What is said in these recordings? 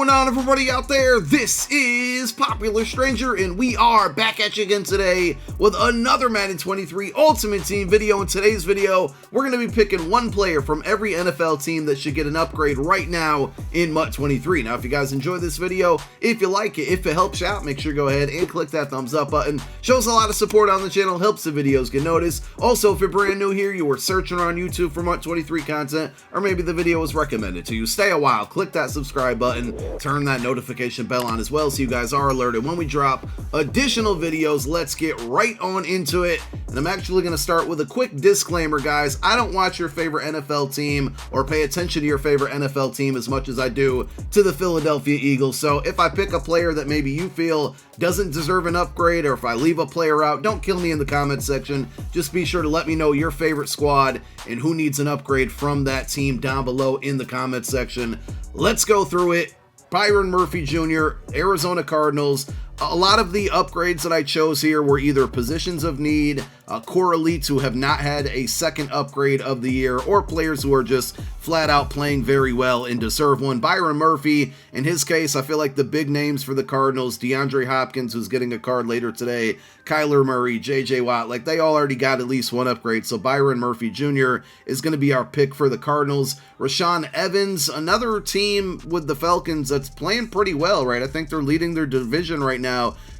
going on, everybody out there? This is Popular Stranger, and we are back at you again today with another Madden 23 Ultimate Team video. In today's video, we're going to be picking one player from every NFL team that should get an upgrade right now in MUT 23. Now, if you guys enjoy this video, if you like it, if it helps you out, make sure to go ahead and click that thumbs up button. Shows a lot of support on the channel, helps the videos get noticed. Also, if you're brand new here, you were searching around YouTube for MUT 23 content, or maybe the video was recommended to you, stay a while, click that subscribe button, turn that notification bell on as well so you guys are alerted when we drop additional videos. Let's get right on into it. And I'm actually going to start with a quick disclaimer, guys. I don't watch your favorite NFL team or pay attention to your favorite NFL team as much as I do to the Philadelphia Eagles. So if I pick a player that maybe you feel doesn't deserve an upgrade, or if I leave a player out, don't kill me in the comment section. Just be sure to let me know your favorite squad and who needs an upgrade from that team down below in the comment section. Let's go through it. Byron Murphy Jr., Arizona Cardinals. A lot of the upgrades that I chose here were either positions of need, core elites who have not had a second upgrade of the year, or players who are just flat out playing very well and deserve one. Byron Murphy, in his case, I feel like the big names for the Cardinals, DeAndre Hopkins, who's getting a card later today, Kyler Murray, JJ Watt, like they all already got at least one upgrade. So Byron Murphy Jr. is going to be our pick for the Cardinals. RASHAAN Evans, another team with the Falcons that's playing pretty well, right? I think they're leading their division right now.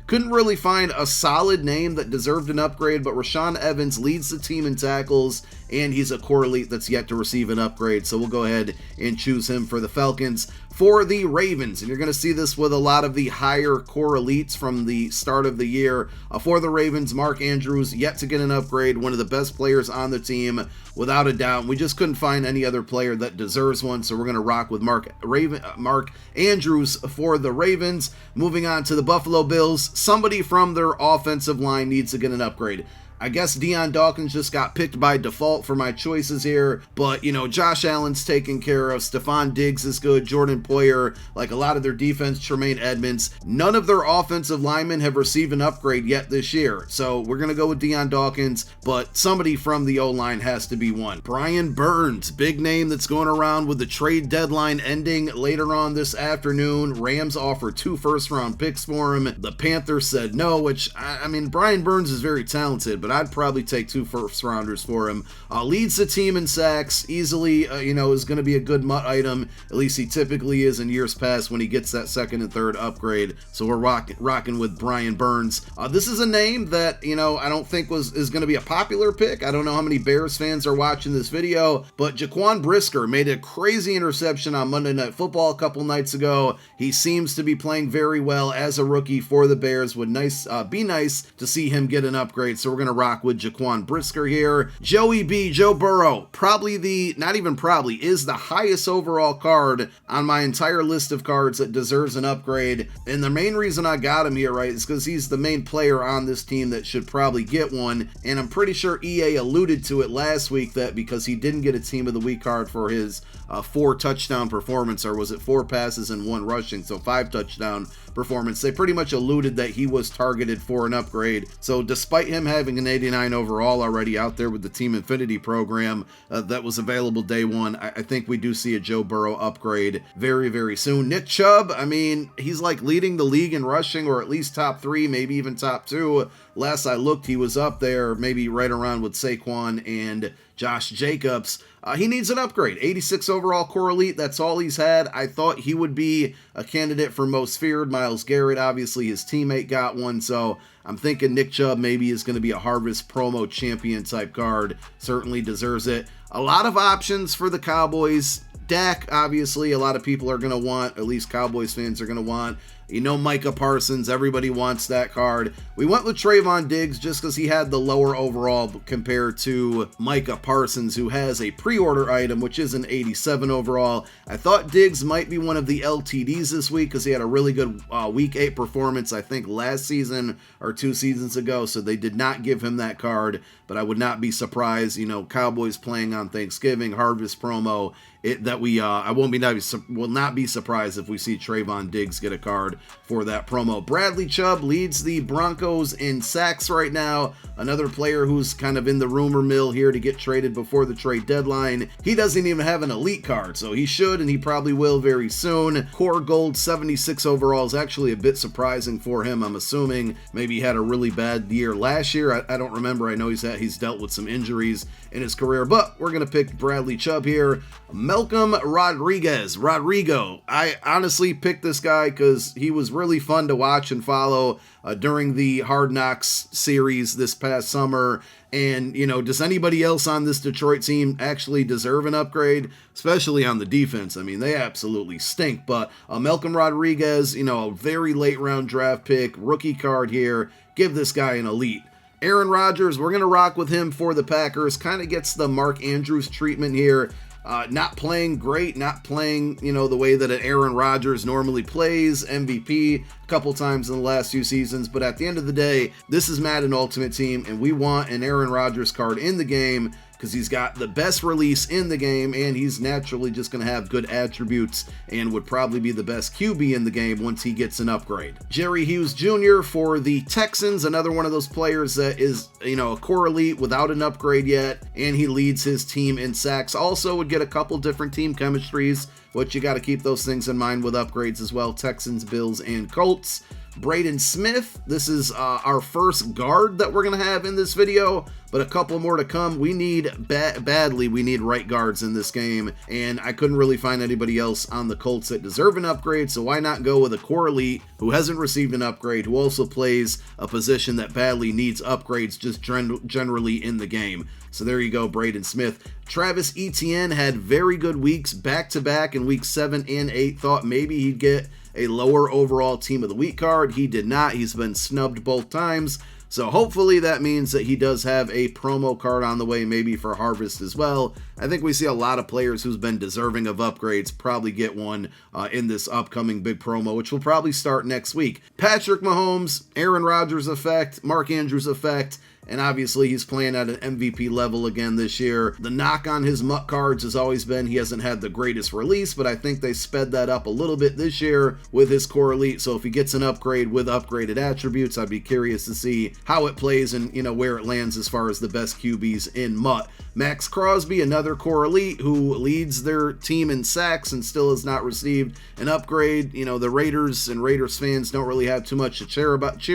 Couldn't really find a solid name that deserved an upgrade, but RASHAAN Evans leads the team in tackles, and he's a core elite that's yet to receive an upgrade, so we'll go ahead and choose him for the Falcons. For the Ravens, and you're going to see this with a lot of the higher core elites from the start of the year. For the Ravens, Mark Andrews, yet to get an upgrade, one of the best players on the team, without a doubt. We just couldn't find any other player that deserves one, so we're going to rock with Mark Andrews for the Ravens. Moving on to the Buffalo Bills, somebody from their offensive line needs to get an upgrade. I guess DAWKINS just got picked by default for my choices here, but, you know, Josh Allen's taken care of, Stephon Diggs is good, Jordan Poyer, like a lot of their defense, Tremaine Edmonds. None of their offensive linemen have received an upgrade yet this year, so we're going to go with DAWKINS, but somebody from the O-line has to be one. Brian Burns, big name that's going around with the trade deadline ending later on this afternoon. Rams offered 2 first-round picks for him. The Panthers said no, which, I mean, Brian Burns is very talented, but I'd probably take 2 first-rounders for him. Leads the team in sacks, easily, you know, is going to be a good MUT item. At least he typically is in years past when he gets that second and third upgrade. So we're rocking with Brian Burns. This is a name that, you know, I don't think is going to be a popular pick. I don't know how many Bears fans are watching this video, but JAQUAN BRISKER made a crazy interception on Monday Night Football a couple nights ago. He seems to be playing very well as a rookie for the Bears. Would be nice to see him get an upgrade. So we're going to rock with JAQUAN BRISKER here. Joe Burrow, is the highest overall card on my entire list of cards that deserves an upgrade. And the main reason I got him here, right, is because he's the main player on this team that should probably get one. And I'm pretty sure EA alluded to it last week that because he didn't get a Team of the Week card for his 4 touchdown performance, or was it 4 passes and 1 rushing, so 5 touchdown performance, they pretty much alluded that he was targeted for an upgrade. So despite him having an 89 overall already out there with the Team Affinity program that was available day one, I think we do see a Joe Burrow upgrade very, very soon. Nick Chubb, I mean, he's like leading the league in rushing, or at least top 3, maybe even top 2. Last I looked, he was up there, maybe right around with Saquon and Josh Jacobs. He needs an upgrade. 86 overall core elite, that's all he's had. I thought he would be a candidate for most feared. Myles Garrett, obviously his teammate got one, so I'm thinking Nick Chubb maybe is going to be a Harvest promo champion type card. Certainly deserves it. A lot of options for the Cowboys. Dak, obviously, a lot of people are going to want, at least Cowboys fans are going to want. You know, Micah Parsons, everybody wants that card. We went with TREVON Diggs just because he had the lower overall compared to Micah Parsons, who has a pre-order item, which is an 87 overall. I thought Diggs might be one of the LTDs this week because he had a really good Week 8 performance, I think, last season or 2 seasons ago, so they did not give him that card, but I would not be surprised. You know, Cowboys playing on Thanksgiving, Harvest promo, I will not be surprised if we see Trevon Diggs get a card for that promo. Bradley Chubb leads the Broncos in sacks right now. Another player who's kind of in the rumor mill here to get traded before the trade deadline. He doesn't even have an elite card, so he should, and he probably will very soon. Core Gold 76 overall is actually a bit surprising for him. I'm assuming maybe he had a really bad year last year. I don't remember. I know he's dealt with some injuries in his career, but we're going to pick Bradley Chubb here. Malcolm Rodrigo. I honestly picked this guy because he was really fun to watch and follow during the Hard Knocks series this past summer. And, you know, does anybody else on this Detroit team actually deserve an upgrade? Especially on the defense. I mean, they absolutely stink. But Malcolm Rodriguez, you know, a very late round draft pick, rookie card here. Give this guy an elite. Aaron Rodgers, we're going to rock with him for the Packers. Kind of gets the Mark Andrews treatment here. Not playing great, not playing, you know, the way that an Aaron Rodgers normally plays, MVP a couple times in the last few seasons, but at the end of the day, this is Madden Ultimate Team, and we want an Aaron Rodgers card in the game because he's got the best release in the game, and he's naturally just going to have good attributes and would probably be the best QB in the game once he gets an upgrade. Jerry Hughes Jr. for the Texans, another one of those players that is, you know, a core elite without an upgrade yet, and he leads his team in sacks. Also would get a couple different team chemistries, but you got to keep those things in mind with upgrades as well. Texans, Bills, and Colts. Braden Smith, this is our first guard that we're going to have in this video, but a couple more to come. We need badly, we need right guards in this game, and I couldn't really find anybody else on the Colts that deserve an upgrade, so why not go with a core elite who hasn't received an upgrade, who also plays a position that badly needs upgrades just generally in the game. So there you go, Braden Smith. Travis Etienne had very good weeks back-to-back in week 7 and 8. Thought maybe he'd get a lower overall team of the week card. He did not. He's been snubbed both times. So hopefully that means that he does have a promo card on the way, maybe for Harvest as well. I think we see a lot of players who's been deserving of upgrades probably get one in this upcoming big promo, which will probably start next week. Patrick Mahomes, Aaron Rodgers effect, Mark Andrews effect, and obviously he's playing at an MVP level again this year. The knock on his MUT cards has always been he hasn't had the greatest release, but I think they sped that up a little bit this year with his core elite. So if he gets an upgrade with upgraded attributes, I'd be curious to see how it plays and, you know, where it lands as far as the best QBs in MUT. MAXX CROSBY, another core elite who leads their team in sacks and still has not received an upgrade. You know, the Raiders and Raiders fans don't really have too much to cheer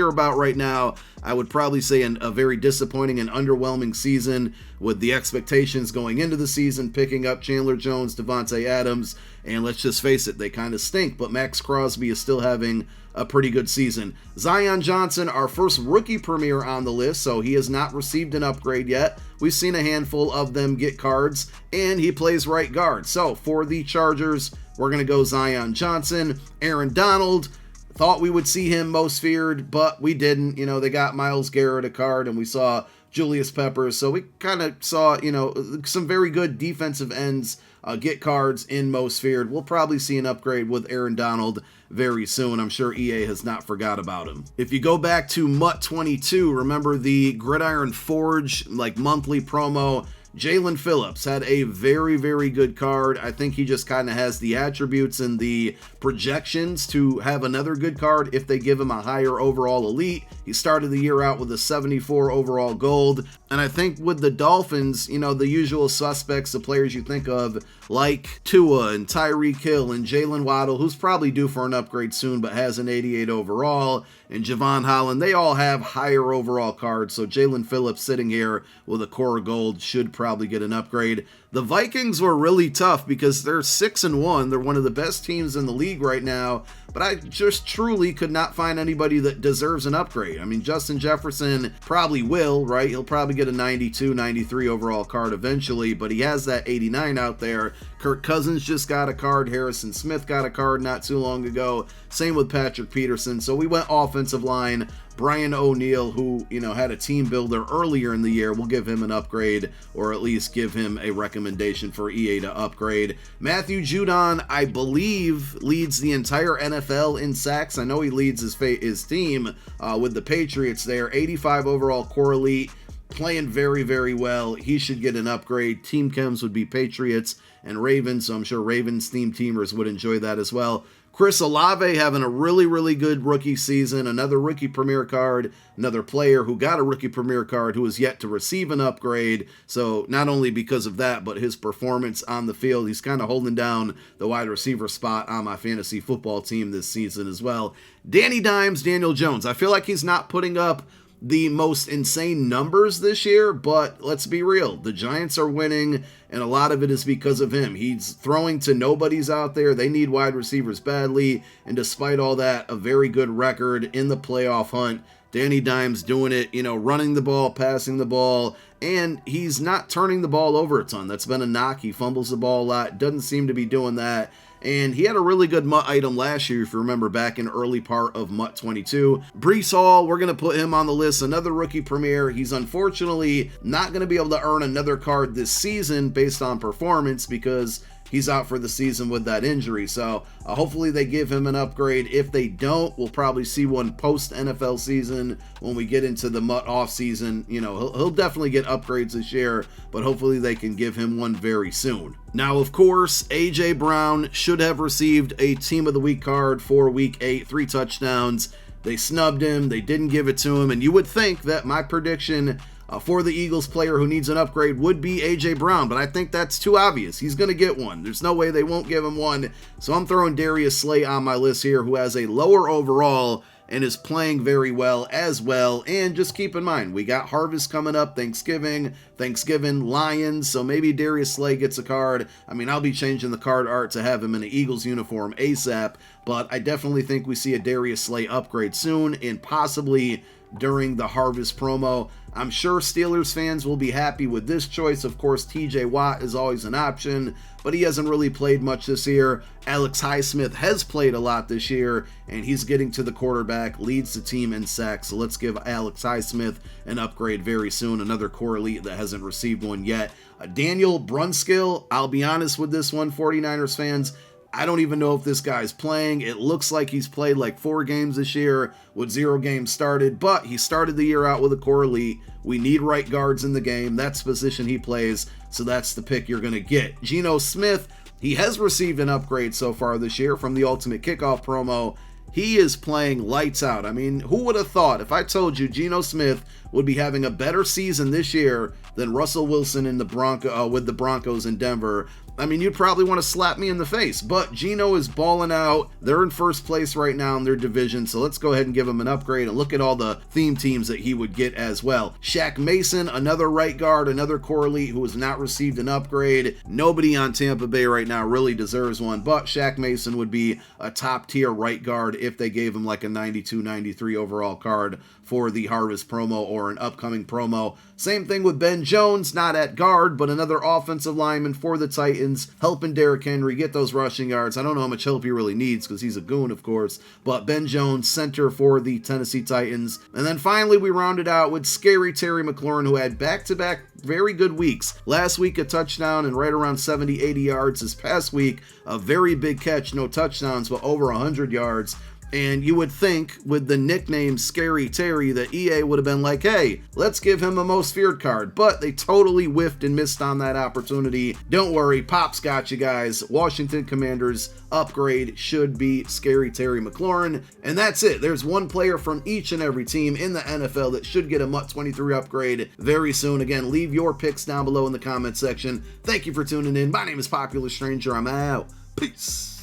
about right now. I would probably say a very disappointing and underwhelming season with the expectations going into the season, picking up Chandler Jones, Devontae Adams, and let's just face it, they kind of stink, but MAXX CROSBY is still having a pretty good season. Zion Johnson, our first rookie premier on the list, so he has not received an upgrade yet. We've seen a handful of them get cards, and he plays right guard. So for the Chargers, we're going to go Zion Johnson. Aaron Donald, thought we would see him most feared, but we didn't. You know, they got Myles Garrett a card, and we saw Julius Peppers, so we kind of saw, you know, some very good defensive ends get cards in most feared. We'll probably see an upgrade with Aaron Donald very soon. I'm sure EA has not forgot about him. If you go back to MUT 22, remember the Gridiron Forge like monthly promo? Jalen Phillips had a very, very good card. I think he just kind of has the attributes and the projections to have another good card if they give him a higher overall elite. He started the year out with a 74 overall gold. And I think with the Dolphins, you know, the usual suspects, the players you think of, like Tua and Tyreek Hill and Jalen Waddle, who's probably due for an upgrade soon but has an 88 overall, and Javon Holland, they all have higher overall cards. So Jalen Phillips sitting here with a core gold should probably get an upgrade. The Vikings were really tough because they're 6-1. They're one of the best teams in the league right now, but I just truly could not find anybody that deserves an upgrade. I mean, Justin Jefferson probably will, right? He'll probably get a 92, 93 overall card eventually, but he has that 89 out there. Kirk Cousins just got a card. Harrison Smith got a card not too long ago. Same with Patrick Peterson. So we went offensive line. Brian O'Neill, who, you know, had a team builder earlier in the year, we'll give him an upgrade, or at least give him a recommendation for EA to upgrade. Matthew Judon, I believe, leads the entire NFL in sacks. I know he leads his team with the Patriots there. 85 overall core elite. playing very, very well. He should get an upgrade. Team chems would be Patriots and Ravens, so I'm sure Ravens theme teamers would enjoy that as well. Chris Olave having a really, really good rookie season. Another rookie premier card. Another player who got a rookie premier card who is yet to receive an upgrade. So not only because of that, but his performance on the field. He's kind of holding down the wide receiver spot on my fantasy football team this season as well. Danny Dimes, Daniel Jones. I feel like he's not putting up the most insane numbers this year, but let's be real. The Giants are winning, and a lot of it is because of him. He's throwing to nobodies out there. They need wide receivers badly, and despite all that, a very good record in the playoff hunt. Danny Dimes doing it, you know, running the ball, passing the ball, and he's not turning the ball over a ton. That's been a knock. He fumbles the ball a lot. Doesn't seem to be doing that. And he had a really good MUT item last year, if you remember, back in early part of MUT 22. Breece Hall, we're going to put him on the list. Another rookie premier. He's unfortunately not going to be able to earn another card this season based on performance because he's out for the season with that injury. So hopefully they give him an upgrade. If they don't, we'll probably see one post NFL season when we get into the MUT off season. You know, he'll definitely get upgrades this year, but hopefully they can give him one very soon. Now, of course, AJ Brown should have received a Team of the Week card for Week 8, 3 touchdowns. They snubbed him. They didn't give it to him. And you would think that my prediction for the Eagles player who needs an upgrade would be AJ Brown, but I think that's too obvious. He's going to get one. There's no way they won't give him one. So I'm throwing Darius Slay on my list here, who has a lower overall and is playing very well as well. And just keep in mind, we got Harvest coming up, Thanksgiving, Lions, so maybe Darius Slay gets a card. I mean, I'll be changing the card art to have him in an Eagles uniform ASAP, but I definitely think we see a Darius Slay upgrade soon, and possibly during the Harvest promo. I'm sure Steelers fans will be happy with this choice. Of course, TJ Watt is always an option, but he hasn't really played much this year. Alex Highsmith has played a lot this year, and he's getting to the quarterback, leads the team in sacks. So let's give Alex Highsmith an upgrade very soon. Another core elite that hasn't received one yet. Daniel Brunskill, I'll be honest with this one, 49ers fans. I don't even know if this guy's playing. It looks like he's played like 4 games this year with 0 games started, but he started the year out with a core elite. We need right guards in the game. That's the position he plays, so that's the pick you're going to get. Geno Smith, he has received an upgrade so far this year from the Ultimate Kickoff promo. He is playing lights out. I mean, who would have thought if I told you Geno Smith would be having a better season this year than Russell Wilson in the with the Broncos in Denver? I mean, you'd probably want to slap me in the face, but Geno is balling out. They're in first place right now in their division, so let's go ahead and give him an upgrade and look at all the theme teams that he would get as well. Shaq Mason, another right guard, another core elite who has not received an upgrade. Nobody on Tampa Bay right now really deserves one, but Shaq Mason would be a top tier right guard if they gave him like a 92, 93 overall card for the Harvest promo or an upcoming promo. Same thing with Ben Jones, not at guard, but another offensive lineman for the Titans, helping Derrick Henry get those rushing yards. I don't know how much help he really needs because he's a goon, of course, but Ben Jones, center for the Tennessee Titans. And then finally, we rounded out with Scary Terry McLaurin, who had back-to-back very good weeks. Last week, a touchdown and right around 70, 80 yards. This past week, a very big catch, no touchdowns, but over 100 yards. And you would think with the nickname Scary Terry that EA would have been like, hey, let's give him a most feared card. But they totally whiffed and missed on that opportunity. Don't worry, Pop's got you guys. Washington Commanders upgrade should be Scary Terry McLaurin. And that's it. There's one player from each and every team in the NFL that should get a MUT 23 upgrade very soon. Again, leave your picks down below in the comment section. Thank you for tuning in. My name is Popular Stranger. I'm out. Peace.